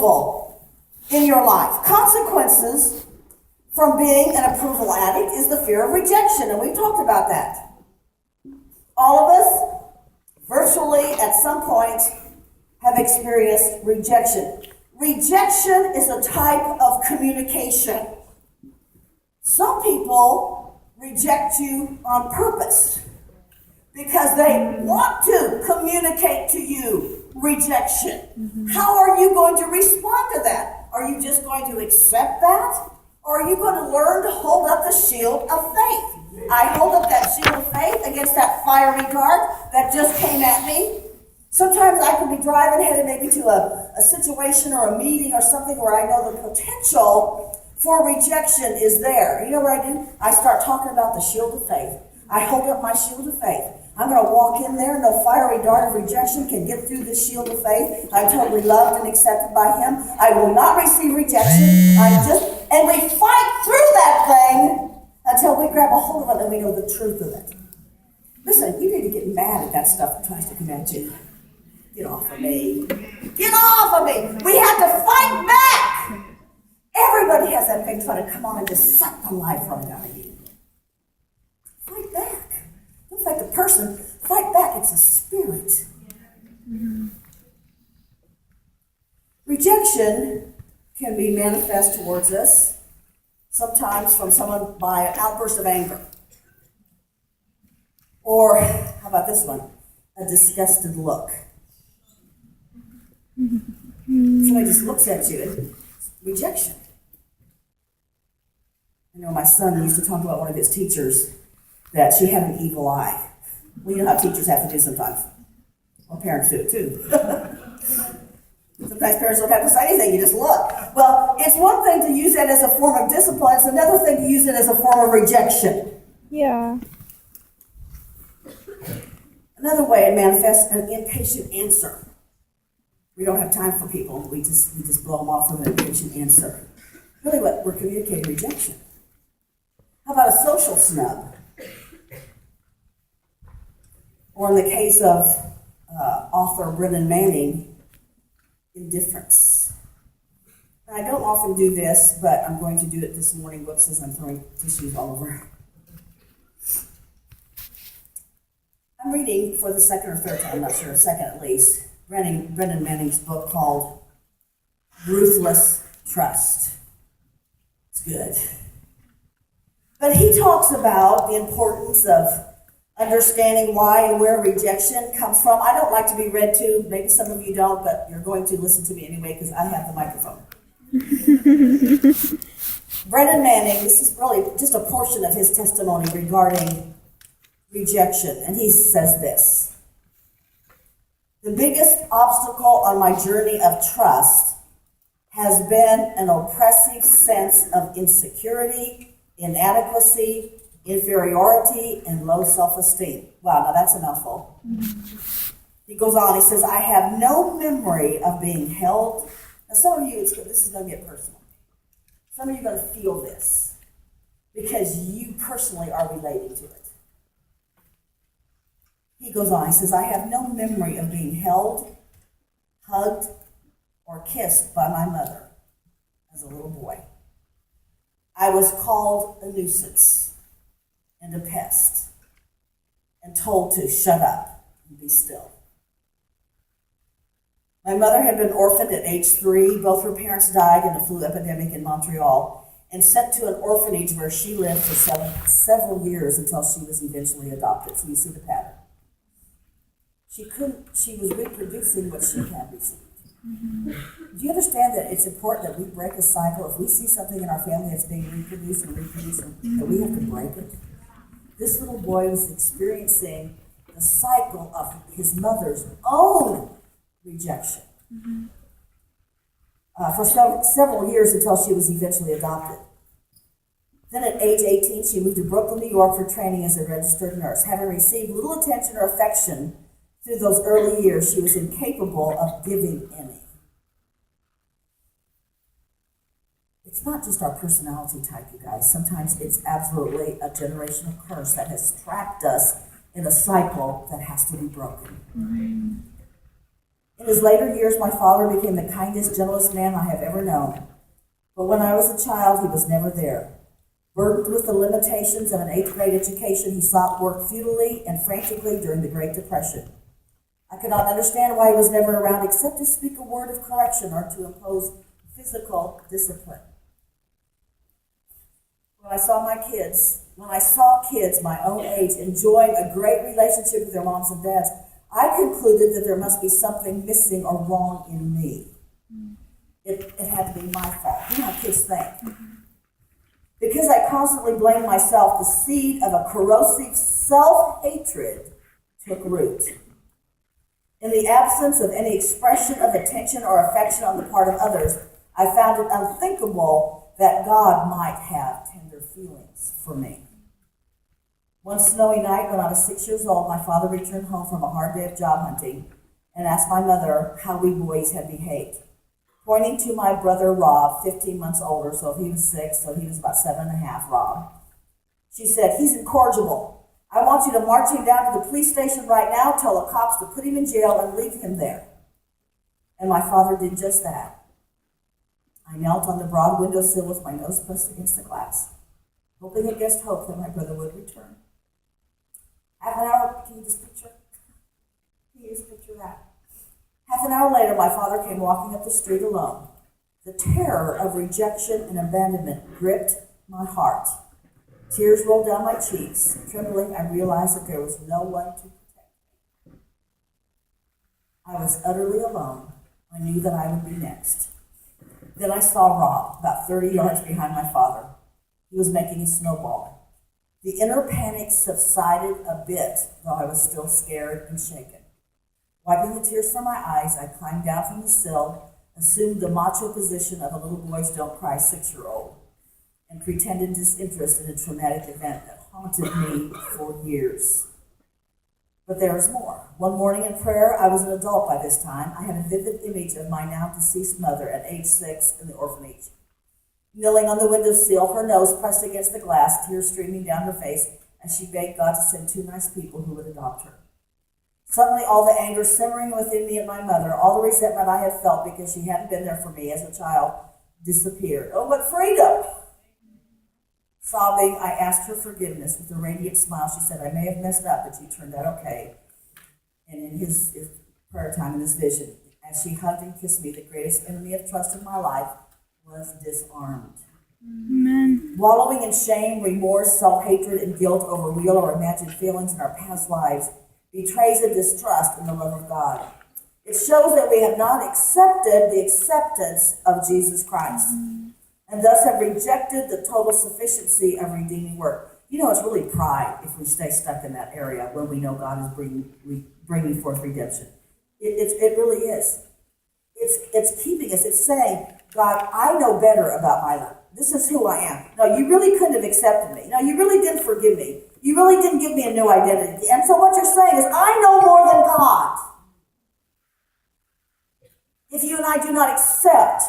approval in your life. Consequences from being an approval addict is the fear of rejection, and we've talked about that. All of us, virtually at some point, have experienced rejection. Rejection is a type of communication. Some people reject you on purpose because they want to communicate to you rejection. How are you going to respond to that? Are you just going to accept that? Or are you going to learn to hold up the shield of faith? I hold up that shield of faith against that fiery dart that just came at me. Sometimes I can be driving headed maybe to a situation or a meeting or something where I know the potential for rejection is there. You know what I do? I start talking about the shield of faith. I hold up my shield of faith. I'm going to walk in there. No fiery dart of rejection can get through the shield of faith. I'm totally loved and accepted by Him. I will not receive rejection. And we fight through that thing until we grab a hold of it and we know the truth of it. Listen, you need to get mad at that stuff that tries to come at you. Get off of me. Get off of me. We have to fight back. Everybody has that thing trying to come on and just suck the life right out of you. Fight back. Don't fight the person. Fight back. It's a spirit. Rejection can be manifest towards us, sometimes from someone by an outburst of anger. Or, how about this one? A disgusted look. Somebody just looks at you and rejection. I know my son used to talk about one of his teachers that she had an evil eye. Well, you know how teachers have to do sometimes. Well, parents do it too. Sometimes parents don't have to say anything, you just look. Well, it's one thing to use that as a form of discipline, it's another thing to use it as a form of rejection. Yeah. Another way it manifests an impatient answer. We don't have time for people. We just blow them off with an impatient answer. Really what we're communicating rejection. How about a social snub? Or in the case of author Brennan Manning, indifference. And I don't often do this, but I'm going to do it this morning. Whoops, as I'm throwing tissues all over. I'm reading for the second or third time, I'm not sure, second at least, Brennan Manning's book called Ruthless Trust. It's good. But he talks about the importance of understanding why and where rejection comes from. I don't like to be read to. Maybe some of you don't, but you're going to listen to me anyway because I have the microphone. Brennan Manning, this is really just a portion of his testimony regarding rejection. And he says this: the biggest obstacle on my journey of trust has been an oppressive sense of insecurity, inadequacy, inferiority, and low self-esteem. Wow, now that's a mouthful. He goes on, he says, I have no memory of being held. Now some of you, this is going to get personal. Some of you are going to feel this because you personally are relating to it. He goes on, he says, I have no memory of being held, hugged, or kissed by my mother as a little boy. I was called a nuisance and a pest and told to shut up and be still. My mother had been orphaned at age 3. Both her parents died in a flu epidemic in Montreal and sent to an orphanage where she lived for several years until she was eventually adopted. So you see the pattern. She was reproducing what she had received. Do you understand that it's important that we break a cycle? If we see something in our family that's being reproduced, that we have to break it. This little boy was experiencing the cycle of his mother's own rejection for several years until she was eventually adopted. Then at age 18, she moved to Brooklyn, New York for training as a registered nurse. Having received little attention or affection through those early years, she was incapable of giving any. It's not just our personality type, you guys. Sometimes it's absolutely a generational curse that has trapped us in a cycle that has to be broken. In his later years, my father became the kindest, gentlest man I have ever known. But when I was a child, he was never there. Burdened with the limitations of an 8th grade education, he sought work futilely and frantically during the Great Depression. I could not understand why he was never around except to speak a word of correction or to impose physical discipline. When I saw kids my own age enjoying a great relationship with their moms and dads, I concluded that there must be something missing or wrong in me. It had to be my fault. You know how kids think. Because I constantly blamed myself, the seed of a corrosive self-hatred took root. In the absence of any expression of attention or affection on the part of others, I found it unthinkable that God might have tender feelings for me. One snowy night when I was 6 years old, my father returned home from a hard day of job hunting and asked my mother how we boys had behaved. Pointing to my brother Rob, 15 months older, so if he was 6, so he was about 7.5, Rob. She said, "He's incorrigible. I want you to march him down to the police station right now, tell the cops to put him in jail and leave him there." And my father did just that. I knelt on the broad windowsill with my nose pressed against the glass, hoping against hope that my brother would return. Half an hour, can you just picture? Can you just picture that? Half an hour later, my father came walking up the street alone. The terror of rejection and abandonment gripped my heart. Tears rolled down my cheeks. Trembling, I realized that there was no one to protect me. I was utterly alone. I knew that I would be next. Then I saw Rob, about 30 yards behind my father. He was making a snowball. The inner panic subsided a bit, though I was still scared and shaken. Wiping the tears from my eyes, I climbed down from the sill, assumed the macho position of a little boy's don't cry 6-year-old, and pretended disinterest in a traumatic event that haunted me for years. But there is more. One morning in prayer, I was an adult by this time. I had a vivid image of my now deceased mother at age 6 in the orphanage. Kneeling on the windowsill, her nose pressed against the glass, tears streaming down her face, as she begged God to send 2 nice people who would adopt her. Suddenly, all the anger simmering within me at my mother, all the resentment I had felt because she hadn't been there for me as a child, disappeared. Oh, what freedom! Sobbing, I asked her forgiveness. With a radiant smile, she said, "I may have messed up, but you turned out okay." And in his prayer time, in this vision, as she hugged and kissed me, the greatest enemy of trust in my life was disarmed. Amen. Wallowing in shame, remorse, self-hatred, and guilt over real or imagined feelings in our past lives betrays a distrust in the love of God. It shows that we have not accepted the acceptance of Jesus Christ, and thus have rejected the total sufficiency of redeeming work. You know, it's really pride if we stay stuck in that area when we know God is bringing forth redemption. It really is. It's keeping us. It's saying, God, I know better about my life. This is who I am. No, you really couldn't have accepted me. No, you really didn't forgive me. You really didn't give me a new identity. And so what you're saying is, I know more than God. If you and I do not accept